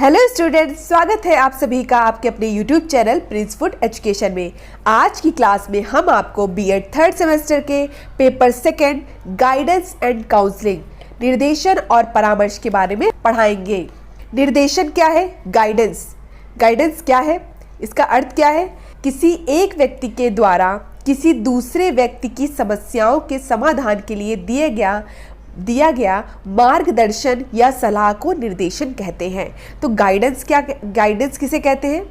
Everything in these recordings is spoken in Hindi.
हेलो स्टूडेंट्स, स्वागत है आप सभी का आपके अपने YouTube channel Prince food education में। आज की क्लास में हम आपको बीएड थर्ड सेमेस्टर के paper second guidance and counselling निर्देशन और परामर्श के बारे में पढ़ाएंगे। निर्देशन क्या है? गाइडेंस। गाइडेंस क्या है? इसका अर्थ क्या है? किसी एक व्यक्ति के द्वारा किसी दूसरे व्यक्ति की समस्याओं के समाधान के लिए दिया गया मार्गदर्शन या सलाह को निर्देशन कहते हैं। तो गाइडेंस किसे कहते हैं?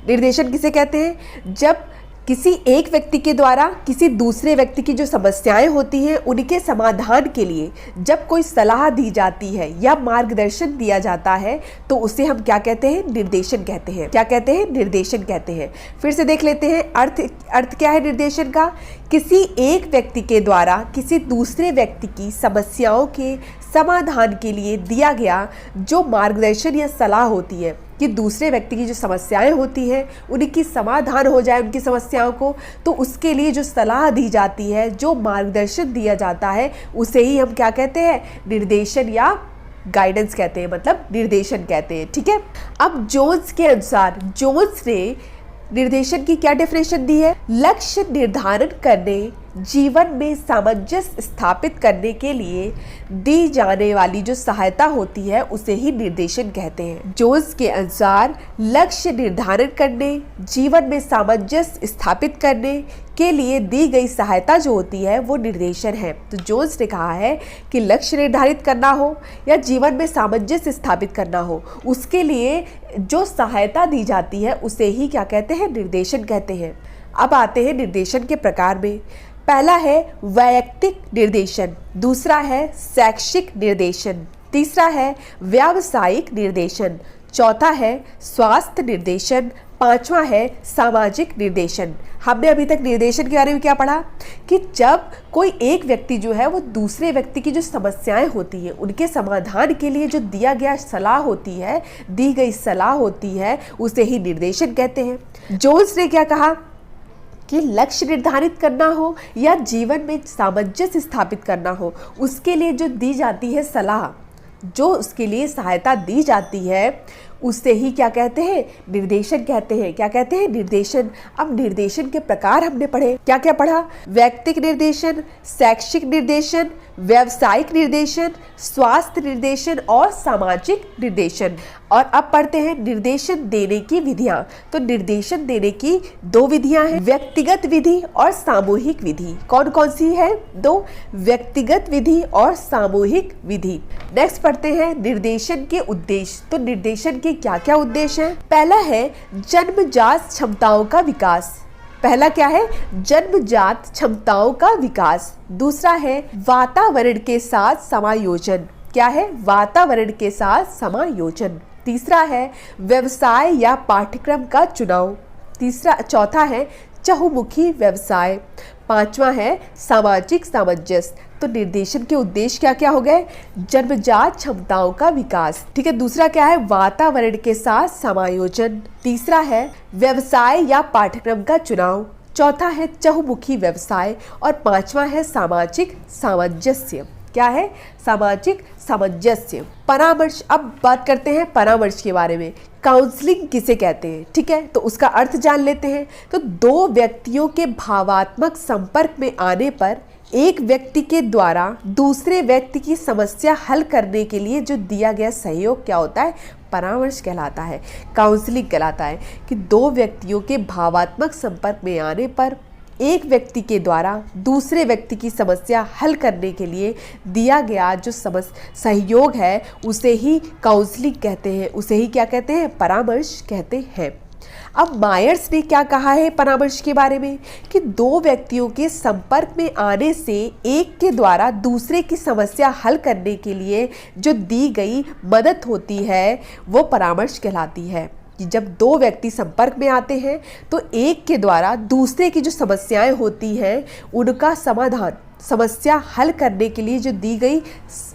निर्देशन किसे कहते हैं? जब किसी एक व्यक्ति के द्वारा किसी दूसरे व्यक्ति की जो समस्याएं होती हैं उनके समाधान के लिए जब कोई सलाह दी जाती है या मार्गदर्शन दिया जाता है तो उसे हम क्या कहते हैं? निर्देशन कहते हैं। क्या कहते हैं? निर्देशन कहते हैं। फिर से देख लेते हैं अर्थ क्या है निर्देशन का? किसी एक व्यक्ति के द्वारा किसी दूसरे व्यक्ति की समस्याओं के समाधान के लिए दिया गया जो मार्गदर्शन या सलाह होती है कि दूसरे व्यक्ति की जो समस्याएं होती हैं उनकी समाधान हो जाए उनकी समस्याओं को, तो उसके लिए जो सलाह दी जाती है, जो मार्गदर्शन दिया जाता है, उसे ही हम क्या कहते हैं? निर्देशन या गाइडेंस कहते हैं, मतलब निर्देशन कहते हैं। ठीक है। अब जोन्स के अनुसार जोन्स ने निर्देशन की क्या डेफिनेशन दी है? लक्ष्य निर्धारण करने, जीवन में सामंजस्य स्थापित करने के लिए दी जाने वाली जो सहायता होती है उसे ही निर्देशन कहते हैं। जोन्स के अनुसार लक्ष्य निर्धारण करने, जीवन में सामंजस्य स्थापित करने के लिए दी गई सहायता जो होती है वो निर्देशन है। तो जोन्स ने कहा है कि लक्ष्य निर्धारित करना हो या जीवन में सामंजस्य स्थापित करना हो, उसके लिए जो सहायता दी जाती है उसे ही क्या कहते हैं? निर्देशन कहते हैं। अब आते हैं निर्देशन के प्रकार में। पहला है वैयक्तिक निर्देशन, दूसरा है शैक्षिक निर्देशन, तीसरा है व्यावसायिक निर्देशन, चौथा है स्वास्थ्य निर्देशन, पांचवा है सामाजिक निर्देशन। हमने अभी तक निर्देशन के बारे में क्या पढ़ा कि जब कोई एक व्यक्ति जो है वो दूसरे व्यक्ति की जो समस्याएं होती हैं उनके समाधान के लिए जो दिया गया सलाह होती है, दी गई सलाह होती है, उसे ही निर्देशन कहते हैं। जोन्स ने क्या कहा कि लक्ष्य निर्धारित करना हो या जीवन में सामंजस्य स्थापित करना हो, उसके लिए जो दी जाती है सलाह, जो उसके लिए सहायता दी जाती है, उससे ही क्या कहते हैं? निर्देशन कहते हैं। क्या कहते हैं? निर्देशन। अब निर्देशन के प्रकार हमने पढ़े। क्या क्या पढ़ा? वैयक्तिक निर्देशन, शैक्षिक निर्देशन, व्यावसायिक निर्देशन, स्वास्थ्य निर्देशन और सामाजिक निर्देशन। और अब पढ़ते हैं निर्देशन देने की विधियां। तो निर्देशन देने की दो विधियां हैं, व्यक्तिगत विधि और सामूहिक विधि। कौन कौन सी है? दो, व्यक्तिगत विधि और सामूहिक विधि। नेक्स्ट पढ़ते हैं निर्देशन के उद्देश्य। तो निर्देशन के क्या क्या उद्देश्य हैं? पहला है जन्मजात क्षमताओं का विकास। पहला क्या है? जन्मजात क्षमताओं का विकास। दूसरा है वातावरण के साथ समायोजन। क्या है? वातावरण के साथ समायोजन। तीसरा है व्यवसाय या पाठ्यक्रम का चुनाव। चौथा है चहुमुखी व्यवसाय। पांचवा है सामाजिक सामंजस्य। तो निर्देशन के उद्देश्य क्या क्या हो गए? जन्मजात क्षमताओं का विकास। ठीक है। दूसरा क्या है? वातावरण के साथ समायोजन। तीसरा है व्यवसाय या पाठ्यक्रम का चुनाव। चौथा है चहुमुखी व्यवसाय और पांचवा है सामाजिक सामंजस्य। क्या है? सामाजिक सामंजस्य। परामर्श। अब बात करते हैं परामर्श के बारे में। काउंसलिंग किसे कहते हैं? ठीक है, तो उसका अर्थ जान लेते हैं। तो दो व्यक्तियों के भावात्मक संपर्क में आने पर एक व्यक्ति के द्वारा दूसरे व्यक्ति की समस्या हल करने के लिए जो दिया गया सहयोग क्या होता है? परामर्श कहलाता है, काउंसलिंग कहलाता है। कि दो व्यक्तियों के भावात्मक संपर्क में आने पर एक व्यक्ति के द्वारा दूसरे व्यक्ति की समस्या हल करने के लिए दिया गया जो सहयोग है उसे ही काउंसलिंग कहते हैं, उसे ही क्या कहते हैं? परामर्श कहते हैं। अब मायर्स ने क्या कहा है परामर्श के बारे में? कि दो व्यक्तियों के संपर्क में आने से एक के द्वारा दूसरे की समस्या हल करने के लिए जो दी गई मदद होती है वो परामर्श कहलाती है। कि जब दो व्यक्ति संपर्क में आते हैं तो एक के द्वारा दूसरे की जो समस्याएं होती हैं उनका समाधान समस्या हल करने के लिए जो दी गई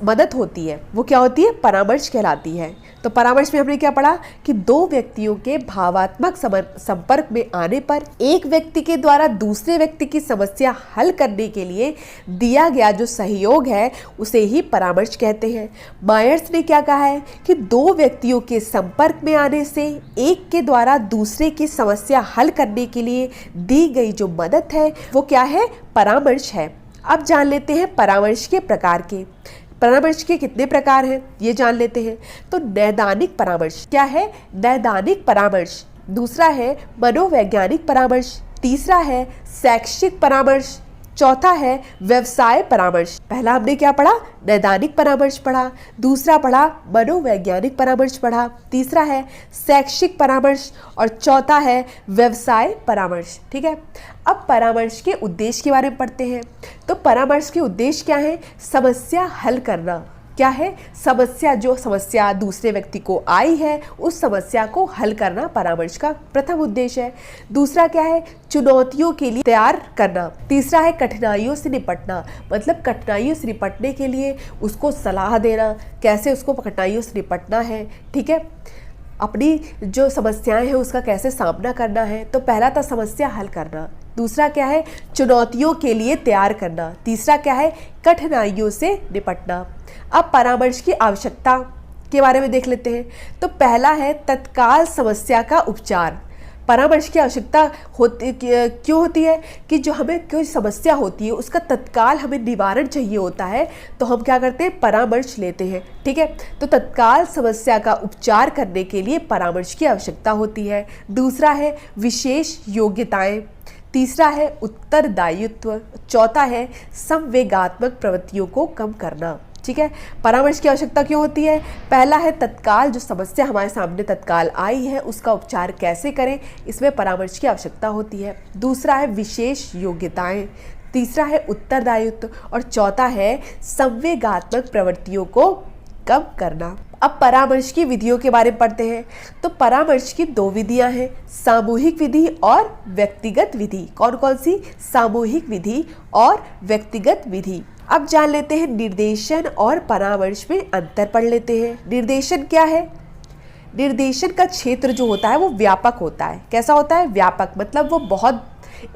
मदद होती है वो क्या होती है, परामर्श कहलाती है। तो परामर्श में हमने क्या पढ़ा कि दो व्यक्तियों के भावात्मक संपर्क में आने पर एक व्यक्ति के द्वारा दूसरे व्यक्ति की समस्या हल करने के लिए दिया गया जो सहयोग है उसे ही परामर्श कहते हैं। मायर्स ने क्या कहा है कि दो व्यक्तियों के संपर्क में आने से एक के द्वारा दूसरे की समस्या हल करने के लिए दी गई जो मदद है वो क्या है, परामर्श है। अब जान लेते हैं परामर्श के प्रकार के। परामर्श के कितने प्रकार हैं ये जान लेते हैं। तो नैदानिक परामर्श क्या है, नैदानिक परामर्श। दूसरा है मनोवैज्ञानिक परामर्श। तीसरा है शैक्षिक परामर्श। चौथा है व्यवसाय परामर्श। पहला हमने क्या पढ़ा, नैदानिक परामर्श पढ़ा। दूसरा पढ़ा मनोवैज्ञानिक परामर्श पढ़ा। तीसरा है शैक्षिक परामर्श और चौथा है व्यवसाय परामर्श। ठीक है, अब परामर्श के उद्देश्य के बारे में पढ़ते हैं। तो परामर्श के उद्देश्य क्या है, समस्या हल करना। क्या है, जो समस्या दूसरे व्यक्ति को आई है उस समस्या को हल करना परामर्श का प्रथम उद्देश्य है। दूसरा क्या है, चुनौतियों के लिए तैयार करना। तीसरा है कठिनाइयों से निपटना, मतलब कठिनाइयों से निपटने के लिए उसको सलाह देना, कैसे उसको कठिनाइयों से निपटना है। ठीक है, अपनी जो समस्याएं हैं उसका कैसे सामना करना है। तो पहला था समस्या हल करना। दूसरा क्या है, चुनौतियों के लिए तैयार करना। तीसरा क्या है, कठिनाइयों से निपटना। अब परामर्श की आवश्यकता के बारे में देख लेते हैं। तो पहला है तत्काल समस्या का उपचार। परामर्श की आवश्यकता क्यों होती है कि जो हमें कोई समस्या होती है उसका तत्काल हमें निवारण चाहिए होता है, तो हम क्या करते हैं, परामर्श लेते हैं। ठीक है, तो तत्काल समस्या का उपचार करने के लिए परामर्श की आवश्यकता होती है। दूसरा है विशेष योग्यताएं। तीसरा है उत्तरदायित्व। चौथा है संवेगात्मक प्रवृत्तियों को कम करना। ठीक है, परामर्श की आवश्यकता क्यों होती है, पहला है तत्काल जो समस्या हमारे सामने तत्काल आई है उसका उपचार कैसे करें, इसमें परामर्श की आवश्यकता होती है। दूसरा है विशेष योग्यताएं। तीसरा है उत्तरदायित्व और चौथा है संवेगात्मक प्रवृत्तियों को कम करना। अब परामर्श की विधियों के बारे में पढ़ते हैं। तो परामर्श की दो विधियां हैं, सामूहिक विधि और व्यक्तिगत विधि। कौन कौन सी, सामूहिक विधि और व्यक्तिगत विधि। अब जान लेते हैं निर्देशन और परामर्श में अंतर पढ़ लेते हैं। निर्देशन क्या है, निर्देशन का क्षेत्र जो होता है वो व्यापक होता है। कैसा होता है, व्यापक, मतलब वो बहुत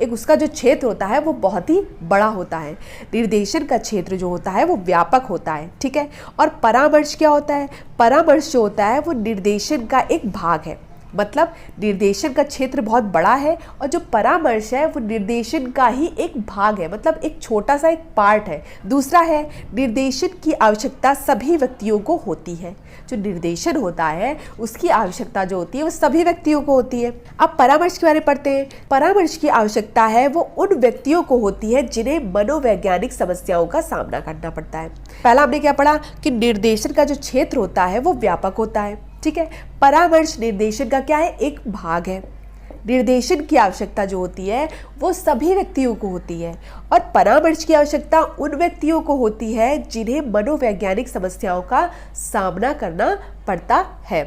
उसका जो क्षेत्र होता है वो बहुत ही बड़ा होता है। निर्देशन का क्षेत्र जो होता है वो व्यापक होता है। ठीक है, और परामर्श क्या होता है, परामर्श जो होता है वो निर्देशन का एक भाग है। मतलब निर्देशन का क्षेत्र बहुत बड़ा है और जो परामर्श है वो निर्देशन का ही एक भाग है, मतलब एक छोटा सा एक पार्ट है। दूसरा है निर्देशन की आवश्यकता सभी व्यक्तियों को होती है। जो निर्देशन होता है उसकी आवश्यकता जो होती है वो सभी व्यक्तियों को होती है। अब परामर्श के बारे में पढ़ते हैं। परामर्श की आवश्यकता है वो उन व्यक्तियों को होती है जिन्हें मनोवैज्ञानिक समस्याओं का सामना करना पड़ता है। पहला हमने क्या पढ़ा कि निर्देशन का जो क्षेत्र होता है वो व्यापक होता है। ठीक है, परामर्श निर्देशन का क्या है, एक भाग है। निर्देशन की आवश्यकता जो होती है वो सभी व्यक्तियों को होती है और परामर्श की आवश्यकता उन व्यक्तियों को होती है जिन्हें मनोवैज्ञानिक समस्याओं का सामना करना पड़ता है।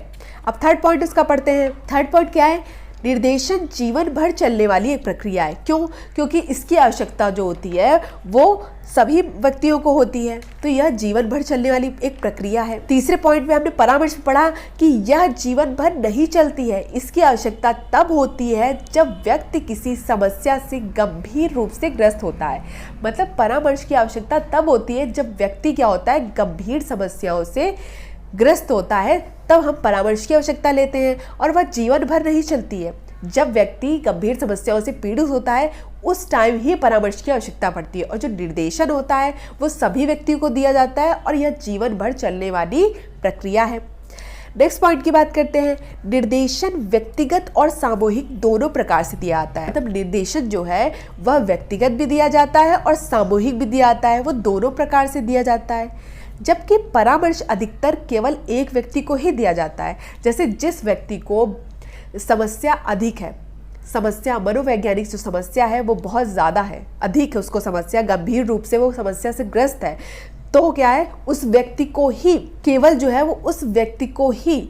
अब थर्ड पॉइंट इसका पढ़ते हैं। थर्ड पॉइंट क्या है, निर्देशन जीवन भर चलने वाली एक प्रक्रिया है। क्यों, क्योंकि इसकी आवश्यकता जो होती है वो सभी व्यक्तियों को होती है, तो यह जीवन भर चलने वाली एक प्रक्रिया है। तीसरे पॉइंट में हमने परामर्श में पढ़ा कि यह जीवन भर नहीं चलती है। इसकी आवश्यकता तब होती है जब व्यक्ति किसी समस्या से गंभीर रूप से ग्रस्त होता है। मतलब परामर्श की आवश्यकता तब होती है जब व्यक्ति क्या होता है, गंभीर समस्याओं से ग्रस्त होता है, तब हम परामर्श की आवश्यकता लेते हैं और वह जीवन भर नहीं चलती है। जब व्यक्ति गंभीर समस्याओं से पीड़ित होता है उस टाइम ही परामर्श की आवश्यकता पड़ती है। और जो निर्देशन होता है वो सभी व्यक्तियों को दिया जाता है और यह जीवन भर चलने वाली प्रक्रिया है। नेक्स्ट पॉइंट की बात करते हैं। निर्देशन व्यक्तिगत और सामूहिक दोनों प्रकार से दिया जाता है। मतलब निर्देशन जो है वह व्यक्तिगत भी दिया जाता है और सामूहिक भी दिया जाता है, वो दोनों प्रकार से दिया जाता है। जबकि परामर्श अधिकतर केवल एक व्यक्ति को ही दिया जाता है। जैसे जिस व्यक्ति को समस्या अधिक है, समस्या मनोवैज्ञानिक जो समस्या है वो बहुत ज़्यादा है, अधिक है उसको समस्या, गंभीर रूप से वो समस्या से ग्रस्त है, तो क्या है, उस व्यक्ति को ही केवल जो है वो उस व्यक्ति को ही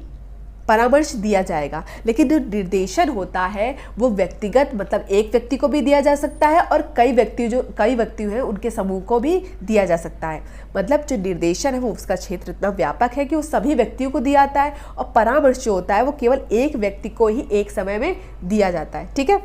परामर्श दिया जाएगा। लेकिन जो निर्देशन होता है वो व्यक्तिगत, मतलब एक व्यक्ति को भी दिया जा सकता है और कई व्यक्ति हैं उनके समूह को भी दिया जा सकता है। मतलब जो निर्देशन है वो उसका क्षेत्र इतना व्यापक है कि वो सभी व्यक्तियों को दिया जाता है, और परामर्श जो होता है वो केवल एक व्यक्ति को ही एक समय में दिया जाता है। ठीक है,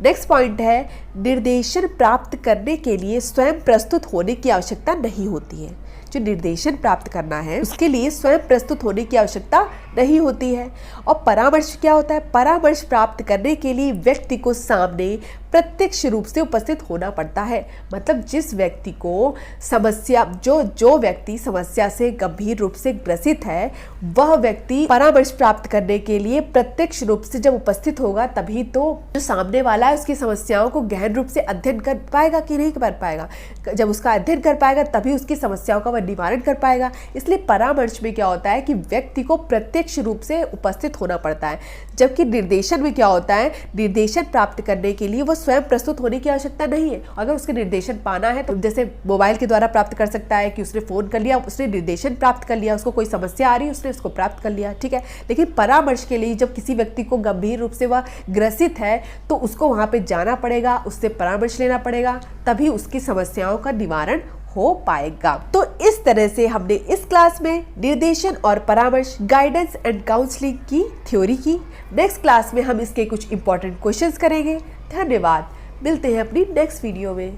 नेक्स्ट पॉइंट है, निर्देशन प्राप्त करने के लिए स्वयं प्रस्तुत होने की आवश्यकता नहीं होती है। जो निर्देशन प्राप्त करना है उसके लिए स्वयं प्रस्तुत होने की आवश्यकता नहीं होती है। और परामर्श क्या होता है? परामर्श प्राप्त करने के लिए व्यक्ति को सामने प्रत्यक्ष रूप से उपस्थित होना पड़ता है। मतलब जिस व्यक्ति को समस्या, जो व्यक्ति समस्या से गंभीर रूप से ग्रसित है, वह व्यक्ति परामर्श प्राप्त करने के लिए प्रत्यक्ष रूप से जब उपस्थित होगा, तभी तो जो सामने वाला है उसकी समस्याओं को गहन रूप से अध्ययन कर पाएगा कि नहीं कर पाएगा। जब उसका अध्ययन कर पाएगा तभी उसकी समस्याओं का वह निवारण कर पाएगा। इसलिए परामर्श में क्या होता है कि व्यक्ति को प्रत्यक्ष रूप से उपस्थित होना पड़ता है। जबकि निर्देशन में क्या होता है, निर्देशन प्राप्त करने के लिए वो स्वयं प्रस्तुत होने की आवश्यकता नहीं है। अगर उसके निर्देशन पाना है तो जैसे मोबाइल के द्वारा प्राप्त कर सकता है कि उसने फोन कर लिया, उसने निर्देशन प्राप्त कर लिया, उसको कोई समस्या आ रही है उसने उसको प्राप्त कर लिया। ठीक है, लेकिन परामर्श के लिए जब किसी व्यक्ति को गंभीर रूप से वह ग्रसित है तो उसको वहां पे जाना पड़ेगा, उससे परामर्श लेना पड़ेगा, तभी उसकी समस्याओं का निवारण हो पाएगा। तो इस तरह से हमने इस क्लास में निर्देशन और परामर्श, गाइडेंस एंड काउंसलिंग की थ्योरी की। नेक्स्ट क्लास में हम इसके कुछ इंपॉर्टेंट क्वेश्चंस करेंगे। धन्यवाद, मिलते हैं अपनी नेक्स्ट वीडियो में।